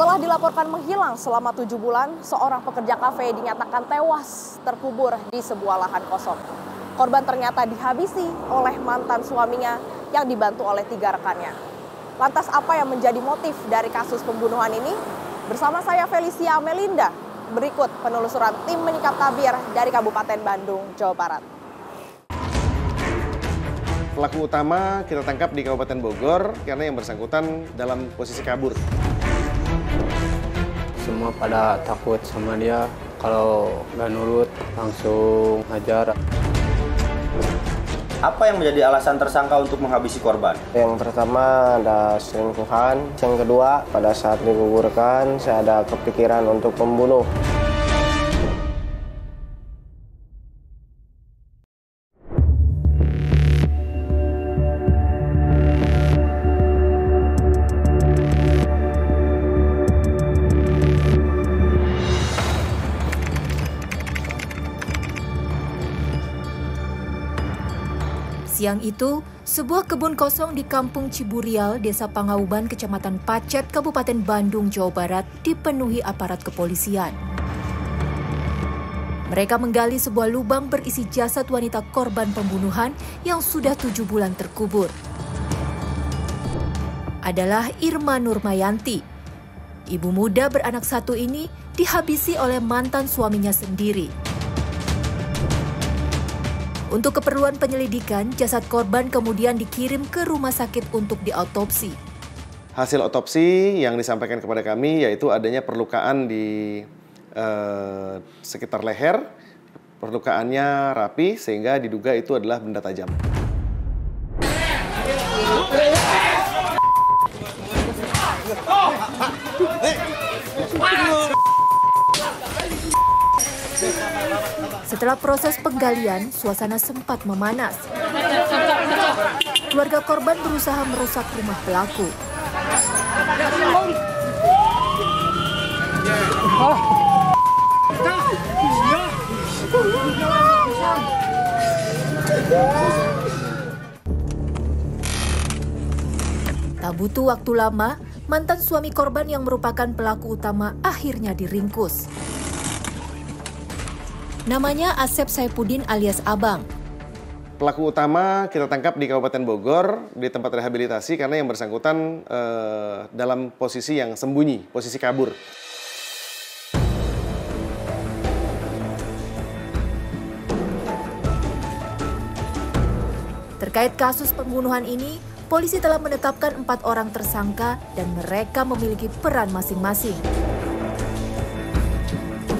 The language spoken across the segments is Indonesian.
Setelah dilaporkan menghilang selama 7 bulan, seorang pekerja kafe dinyatakan tewas terkubur di sebuah lahan kosong. Korban ternyata dihabisi oleh mantan suaminya yang dibantu oleh 3 rekannya. Lantas apa yang menjadi motif dari kasus pembunuhan ini? Bersama saya Felicia Melinda, berikut penelusuran tim menyikap tabir dari Kabupaten Bandung, Jawa Barat. Pelaku utama kita tangkap di Kabupaten Bogor karena yang bersangkutan dalam posisi kabur. Semua pada takut sama dia, kalau nggak nurut langsung hajar. Apa yang menjadi alasan tersangka untuk menghabisi korban? Yang pertama ada selingkuhan, yang kedua pada saat digugurkan saya ada kepikiran untuk membunuh. Siang itu, sebuah kebun kosong di Kampung Ciburial, Desa Pangauban, Kecamatan Pacet, Kabupaten Bandung, Jawa Barat, dipenuhi aparat kepolisian. Mereka menggali sebuah lubang berisi jasad wanita korban pembunuhan yang sudah 7 bulan terkubur. Adalah Irma Nurmayanti. Ibu muda beranak 1 ini dihabisi oleh mantan suaminya sendiri. Untuk keperluan penyelidikan, jasad korban kemudian dikirim ke rumah sakit untuk diautopsi. Hasil otopsi yang disampaikan kepada kami yaitu adanya perlukaan di sekitar leher. Perlukaannya rapi sehingga diduga itu adalah benda tajam. Setelah proses penggalian, suasana sempat memanas. Keluarga korban berusaha merusak rumah pelaku. Tak butuh waktu lama, mantan suami korban yang merupakan pelaku utama akhirnya diringkus. Namanya Asep Saipuddin alias Abang. Pelaku utama kita tangkap di Kabupaten Bogor di tempat rehabilitasi karena yang bersangkutan dalam posisi yang sembunyi, posisi kabur. Terkait kasus pembunuhan ini, polisi telah menetapkan 4 orang tersangka dan mereka memiliki peran masing-masing.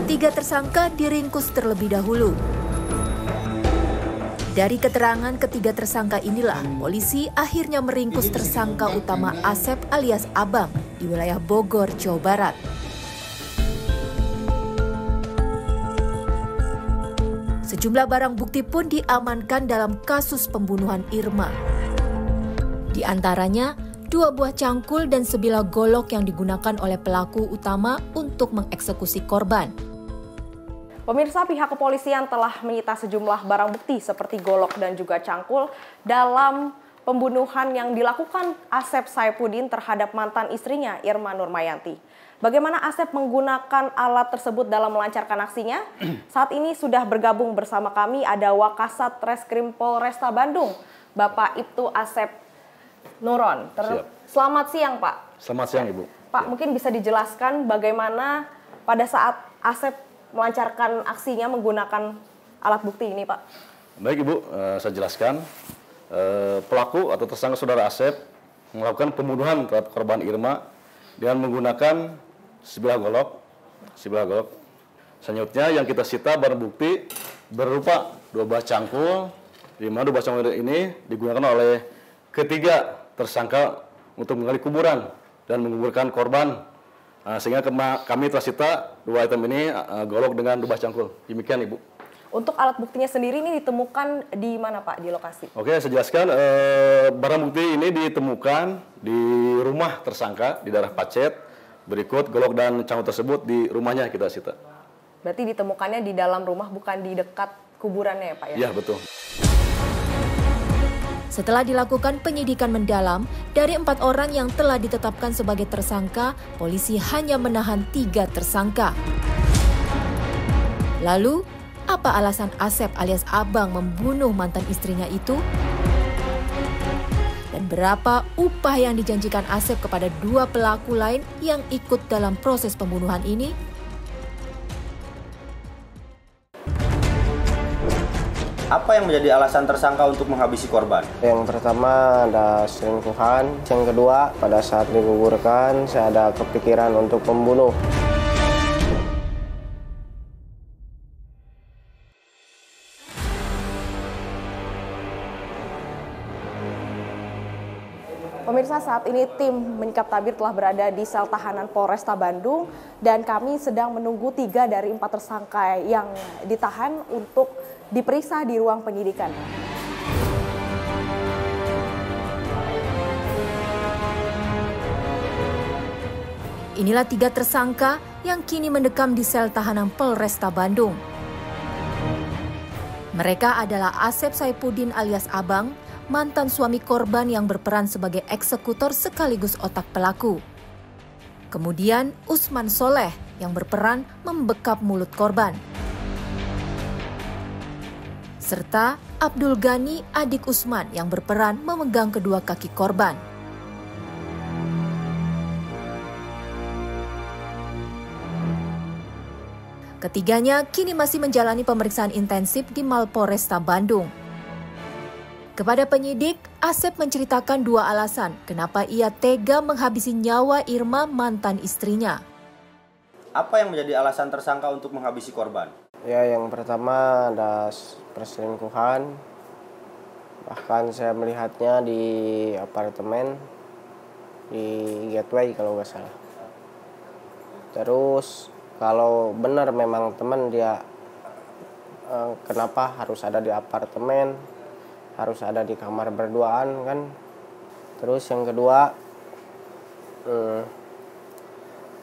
3 tersangka diringkus terlebih dahulu. Dari keterangan ketiga tersangka inilah, polisi akhirnya meringkus tersangka utama Asep alias Abang di wilayah Bogor, Jawa Barat. Sejumlah barang bukti pun diamankan dalam kasus pembunuhan Irma. Di antaranya, 2 buah cangkul dan sebilah golok yang digunakan oleh pelaku utama untuk mengeksekusi korban. Pemirsa, pihak kepolisian telah menyita sejumlah barang bukti seperti golok dan juga cangkul dalam pembunuhan yang dilakukan Asep Saipuddin terhadap mantan istrinya Irma Nurmayanti. Bagaimana Asep menggunakan alat tersebut dalam melancarkan aksinya? Saat ini sudah bergabung bersama kami ada Wakasat Reskrim Polresta Bandung, Bapak Ibtu Asep Nuron. Selamat siang, Pak. Selamat siang, Ibu. Pak, mungkin bisa dijelaskan bagaimana pada saat Asep melancarkan aksinya menggunakan alat bukti ini, Pak? Baik, Ibu. Saya jelaskan. Pelaku atau tersangka saudara Asep melakukan pembunuhan terhadap korban Irma dengan menggunakan sebilah golok. Selanjutnya yang kita sita barang bukti berupa 2 buah cangkul, di mana 2 buah cangkul ini digunakan oleh ketiga tersangka untuk menggali kuburan dan menguburkan korban. Sehingga kami telah sita 2 item ini, golok dengan 2 buah cangkul. Demikian, Ibu. Untuk alat buktinya sendiri ini ditemukan di mana, Pak, di lokasi? Oke, saya jelaskan. Barang bukti ini ditemukan di rumah tersangka di daerah Pacet. Berikut golok dan cangkul tersebut di rumahnya kita sita. Berarti ditemukannya di dalam rumah, bukan di dekat kuburannya ya, Pak? Ya, betul. Setelah dilakukan penyidikan mendalam, dari 4 orang yang telah ditetapkan sebagai tersangka, polisi hanya menahan 3 tersangka. Lalu, apa alasan Asep alias Abang membunuh mantan istrinya itu? Dan berapa upah yang dijanjikan Asep kepada 2 pelaku lain yang ikut dalam proses pembunuhan ini? Apa yang menjadi alasan tersangka untuk menghabisi korban? Yang pertama ada selingkuhan. Yang kedua, pada saat digugurkan saya ada kepikiran untuk membunuh. Pemirsa, saat ini tim menyikap tabir telah berada di sel tahanan Polresta Bandung dan kami sedang menunggu 3 dari 4 tersangka yang ditahan untuk diperiksa di ruang penyidikan. Inilah 3 tersangka yang kini mendekam di sel tahanan Polresta Bandung. Mereka adalah Asep Saipuddin alias Abang, mantan suami korban yang berperan sebagai eksekutor sekaligus otak pelaku. Kemudian Usman Soleh yang berperan membekap mulut korban. Serta Abdul Ghani, adik Usman yang berperan memegang kedua kaki korban. Ketiganya kini masih menjalani pemeriksaan intensif di Mapolresta Bandung. Kepada penyidik, Asep menceritakan 2 alasan kenapa ia tega menghabisi nyawa Irma, mantan istrinya. Apa yang menjadi alasan tersangka untuk menghabisi korban? Ya, yang pertama ada perselingkuhan. Bahkan saya melihatnya di apartemen di Gateway kalau nggak salah. Terus kalau benar memang teman dia, kenapa harus ada di apartemen, harus ada di kamar berduaan kan. Terus yang kedua,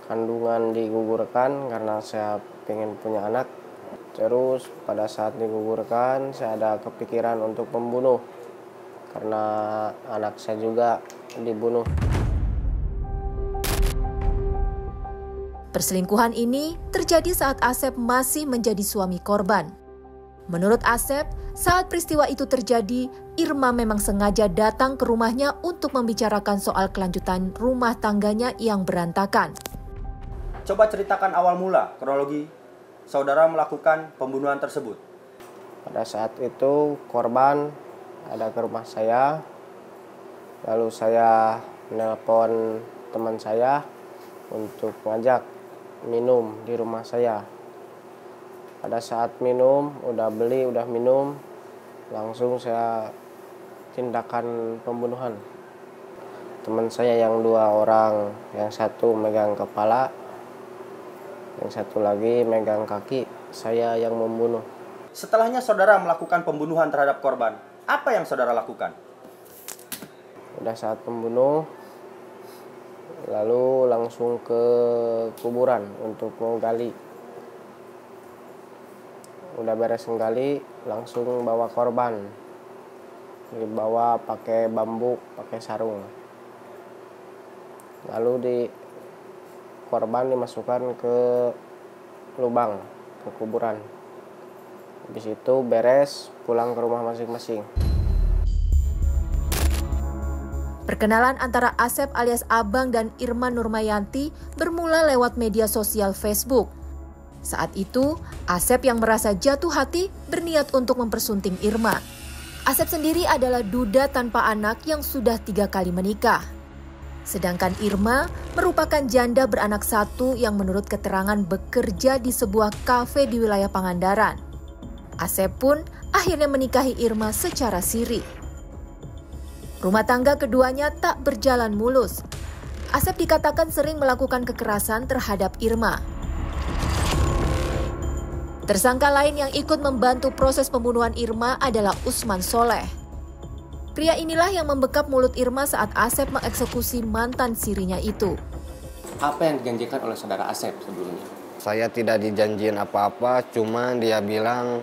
kandungan digugurkan karena saya pengen punya anak. Terus pada saat digugurkan saya ada kepikiran untuk membunuh karena anak saya juga dibunuh. Perselingkuhan ini terjadi saat Asep masih menjadi suami korban. Menurut Asep, saat peristiwa itu terjadi, Irma memang sengaja datang ke rumahnya untuk membicarakan soal kelanjutan rumah tangganya yang berantakan. Coba ceritakan awal mula, kronologi saudara melakukan pembunuhan tersebut. Pada saat itu korban ada ke rumah saya, lalu saya menelpon teman saya untuk mengajak minum di rumah saya. Pada saat minum, udah beli, udah minum, langsung saya tindakan pembunuhan. Teman saya yang 2 orang, yang satu megang kepala, yang satu lagi megang kaki, saya yang membunuh. Setelahnya saudara melakukan pembunuhan terhadap korban, apa yang saudara lakukan? Udah saat membunuh, lalu langsung ke kuburan untuk menggali. Udah beres menggali, langsung bawa korban. Dibawa pakai bambu, pakai sarung. Lalu korban dimasukkan ke lubang, ke kuburan. Habis itu beres, pulang ke rumah masing-masing. Perkenalan antara Asep alias Abang dan Irma Nurmayanti bermula lewat media sosial Facebook. Saat itu, Asep yang merasa jatuh hati berniat untuk mempersunting Irma. Asep sendiri adalah duda tanpa anak yang sudah 3 kali menikah. Sedangkan Irma merupakan janda beranak 1 yang menurut keterangan bekerja di sebuah kafe di wilayah Pangandaran. Asep pun akhirnya menikahi Irma secara siri. Rumah tangga keduanya tak berjalan mulus. Asep dikatakan sering melakukan kekerasan terhadap Irma. Tersangka lain yang ikut membantu proses pembunuhan Irma adalah Usman Soleh. Pria inilah yang membekap mulut Irma saat Asep mengeksekusi mantan sirinya itu. Apa yang dijanjikan oleh saudara Asep sebelumnya? Saya tidak dijanjiin apa-apa, cuma dia bilang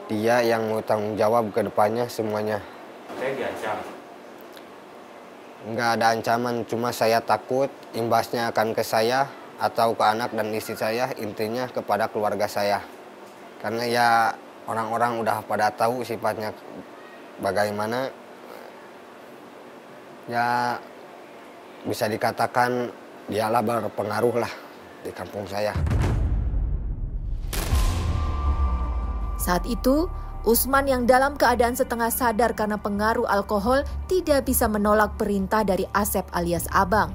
dia yang mau tanggung jawab ke depannya semuanya. saya diancam. Nggak ada ancaman, cuma saya takut imbasnya akan ke saya atau ke anak dan istri saya, intinya kepada keluarga saya. Karena ya orang-orang udah pada tahu sifatnya bagaimana. Ya bisa dikatakan dialah berpengaruh lah di kampung saya. Saat itu, Usman yang dalam keadaan setengah sadar karena pengaruh alkohol tidak bisa menolak perintah dari Asep alias Abang.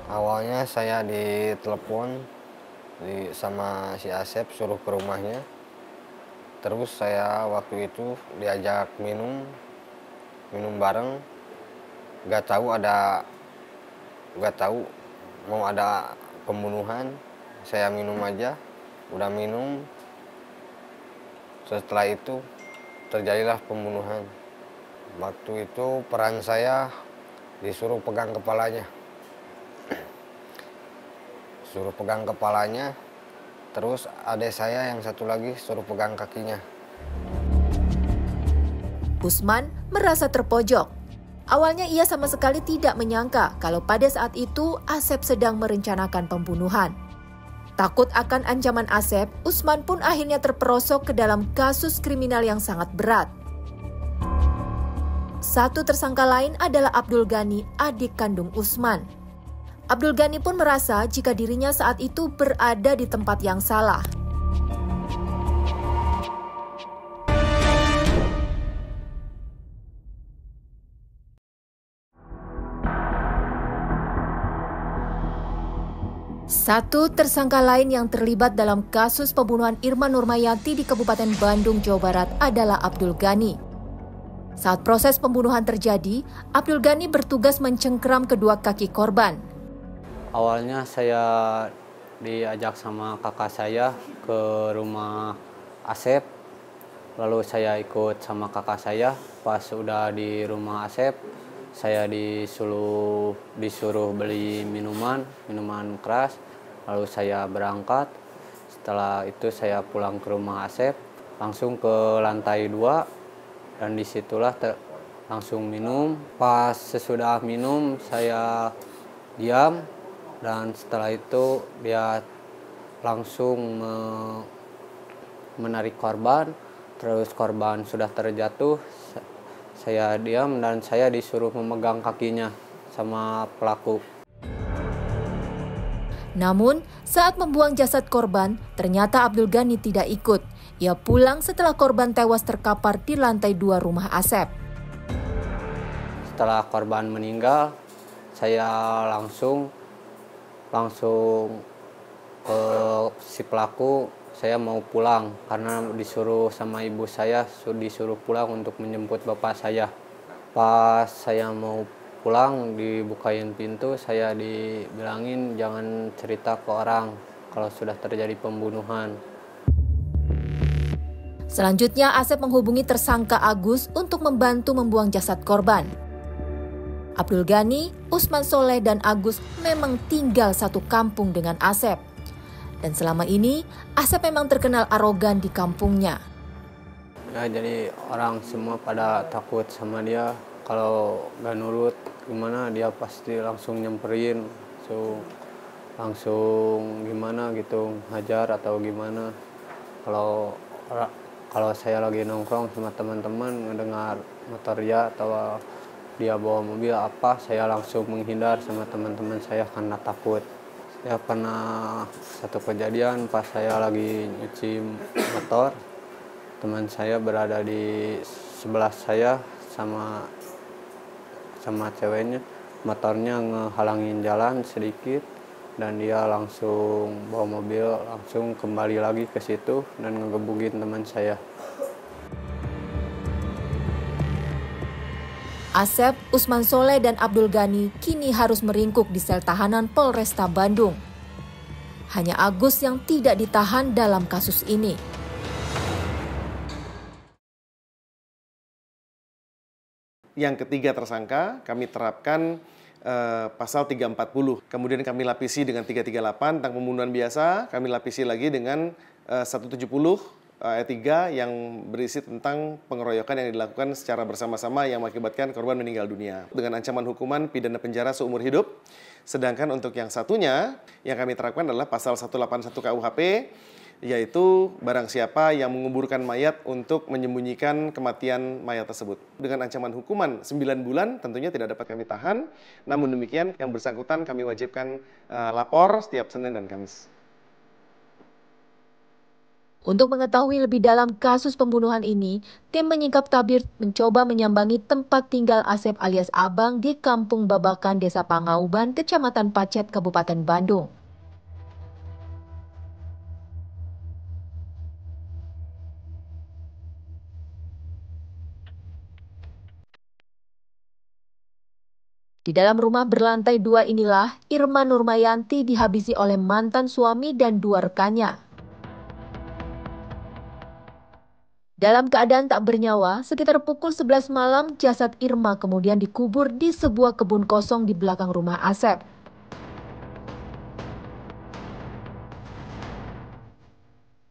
Awalnya saya ditelepon sama si Asep suruh ke rumahnya. Terus saya waktu itu diajak minum bareng. Gak tahu mau ada pembunuhan. Saya minum aja, udah minum. Setelah itu terjadilah pembunuhan. Waktu itu peran saya disuruh pegang kepalanya. Suruh pegang kepalanya, terus adik saya yang satu lagi suruh pegang kakinya. Usman merasa terpojok. Awalnya ia sama sekali tidak menyangka kalau pada saat itu Asep sedang merencanakan pembunuhan. Takut akan ancaman Asep, Usman pun akhirnya terperosok ke dalam kasus kriminal yang sangat berat. Satu tersangka lain adalah Abdul Ghani, adik kandung Usman. Abdul Ghani pun merasa jika dirinya saat itu berada di tempat yang salah. Satu tersangka lain yang terlibat dalam kasus pembunuhan Irma Nurmayati di Kabupaten Bandung, Jawa Barat adalah Abdul Ghani. Saat proses pembunuhan terjadi, Abdul Ghani bertugas mencengkeram kedua kaki korban. Awalnya saya diajak sama kakak saya ke rumah Asep. Lalu saya ikut sama kakak saya. Pas udah di rumah Asep, saya disuruh beli minuman keras. Lalu saya berangkat. Setelah itu saya pulang ke rumah Asep, langsung ke lantai 2 dan disitulah langsung minum. Pas sesudah minum saya diam dan setelah itu dia langsung menarik korban. Terus korban sudah terjatuh, saya diam dan saya disuruh memegang kakinya sama pelaku. Namun, saat membuang jasad korban, ternyata Abdul Ghani tidak ikut. Ia pulang setelah korban tewas terkapar di lantai 2 rumah Asep. Setelah korban meninggal, saya langsung ke si pelaku. Saya mau pulang karena disuruh sama ibu saya, disuruh pulang untuk menjemput bapak saya. Pas saya mau pulang, dibukain pintu, saya dibilangin jangan cerita ke orang kalau sudah terjadi pembunuhan. Selanjutnya, Asep menghubungi tersangka Agus untuk membantu membuang jasad korban. Abdul Ghani, Usman Soleh, dan Agus memang tinggal satu kampung dengan Asep. Dan selama ini, Asep memang terkenal arogan di kampungnya. Ya, jadi orang semua pada takut sama dia. Kalau nggak nurut gimana, dia pasti langsung nyamperin, langsung gimana gitu, hajar atau gimana. Kalau saya lagi nongkrong sama teman-teman mendengar motor dia atau dia bawa mobil apa, saya langsung menghindar sama teman-teman saya karena takut. Ya pernah satu kejadian pas saya lagi nyuci motor, teman saya berada di sebelah saya sama ceweknya, motornya ngehalangin jalan sedikit dan dia langsung bawa mobil langsung kembali lagi ke situ dan ngegebugin teman saya. Asep, Usman Soleh, dan Abdul Ghani kini harus meringkuk di sel tahanan Polresta Bandung. Hanya Agus yang tidak ditahan dalam kasus ini. Yang ketiga tersangka kami terapkan pasal 340. Kemudian kami lapisi dengan 338 tentang pembunuhan biasa, kami lapisi lagi dengan 170 ayat 3 yang berisi tentang pengeroyokan yang dilakukan secara bersama-sama yang mengakibatkan korban meninggal dunia dengan ancaman hukuman pidana penjara seumur hidup. Sedangkan untuk yang satunya yang kami terapkan adalah pasal 181 KUHP, yaitu barang siapa yang menguburkan mayat untuk menyembunyikan kematian mayat tersebut. Dengan ancaman hukuman 9 bulan tentunya tidak dapat kami tahan, namun demikian yang bersangkutan kami wajibkan lapor setiap Senin dan Kamis. Untuk mengetahui lebih dalam kasus pembunuhan ini, tim Menyingkap Tabir mencoba menyambangi tempat tinggal Asep alias Abang di Kampung Babakan, Desa Pangauban, Kecamatan Pacet, Kabupaten Bandung. Di dalam rumah berlantai 2 inilah Irma Nurmayanti dihabisi oleh mantan suami dan 2 rekannya. Dalam keadaan tak bernyawa, sekitar pukul 11 malam jasad Irma kemudian dikubur di sebuah kebun kosong di belakang rumah Asep.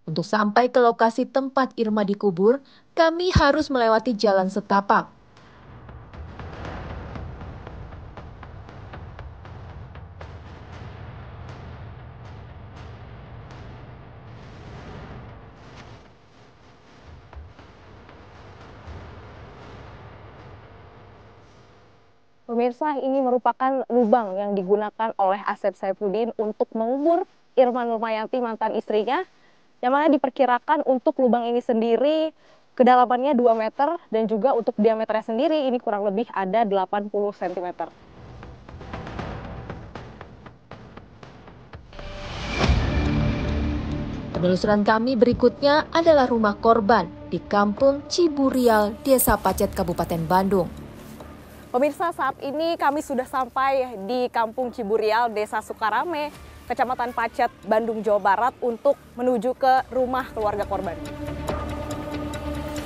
Untuk sampai ke lokasi tempat Irma dikubur, kami harus melewati jalan setapak. Pemirsa, ini merupakan lubang yang digunakan oleh Asep Saifuddin untuk mengubur Irma Nurmayanti, mantan istrinya, yang mana diperkirakan untuk lubang ini sendiri kedalamannya 2 meter dan juga untuk diameternya sendiri ini kurang lebih ada 80 cm. Penelusuran kami berikutnya adalah rumah korban di Kampung Ciburial, Desa Pacet, Kabupaten Bandung. Pemirsa, saat ini kami sudah sampai di Kampung Ciburial, Desa Sukarame, Kecamatan Pacet, Bandung, Jawa Barat untuk menuju ke rumah keluarga korban.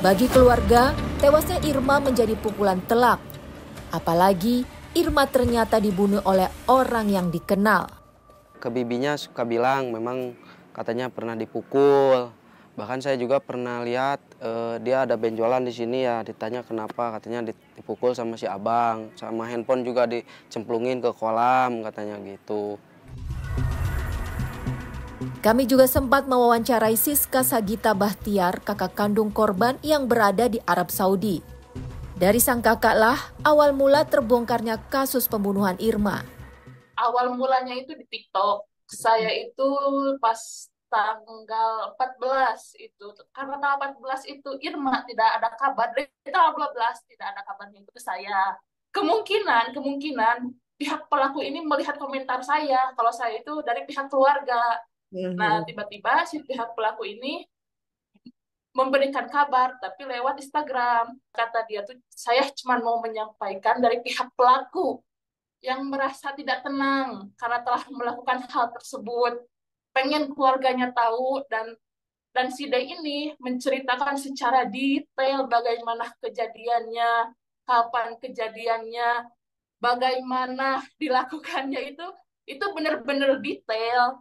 Bagi keluarga, tewasnya Irma menjadi pukulan telak. Apalagi Irma ternyata dibunuh oleh orang yang dikenal. Ke bibinya suka bilang memang katanya pernah dipukul. Bahkan saya juga pernah lihat dia ada benjolan di sini ya, ditanya kenapa, katanya dipukul sama si abang, sama handphone juga dicemplungin ke kolam katanya gitu. Kami juga sempat mewawancarai Siska Sagita Bahtiar, kakak kandung korban yang berada di Arab Saudi. Dari sang kakaklah awal mula terbongkarnya kasus pembunuhan Irma. Awal mulanya itu di TikTok. Saya itu pas tanggal 14 itu, karena tanggal 14 itu Irma tidak ada kabar, dari tanggal 12 tidak ada kabarnya itu ke saya. Kemungkinan pihak pelaku ini melihat komentar saya, kalau saya itu dari pihak keluarga. Nah, tiba-tiba si pihak pelaku ini memberikan kabar, tapi lewat Instagram. Kata dia tuh, saya cuma mau menyampaikan dari pihak pelaku yang merasa tidak tenang karena telah melakukan hal tersebut. Pengen keluarganya tahu dan si D ini menceritakan secara detail bagaimana kejadiannya, kapan kejadiannya, bagaimana dilakukannya itu benar-benar detail.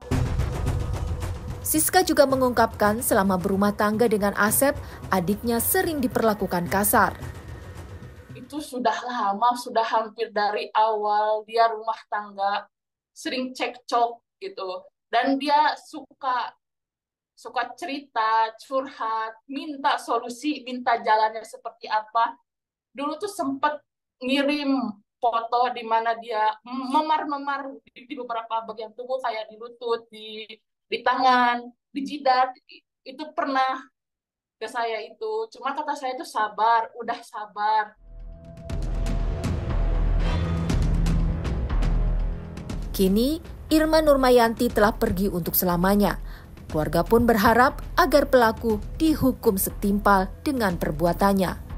Siska juga mengungkapkan selama berumah tangga dengan Asep, adiknya sering diperlakukan kasar. Itu sudah lama, sudah hampir dari awal dia rumah tangga, sering cekcok gitu. Dan dia suka cerita, curhat, minta solusi, minta jalannya seperti apa. Dulu tuh sempat ngirim foto di mana dia memar-memar di beberapa bagian tubuh, kayak di lutut, di tangan, di jidat. Itu pernah ke saya itu. Cuma kata saya itu sabar, udah sabar. Kini, Irma Nurmayanti telah pergi untuk selamanya. Keluarga pun berharap agar pelaku dihukum setimpal dengan perbuatannya.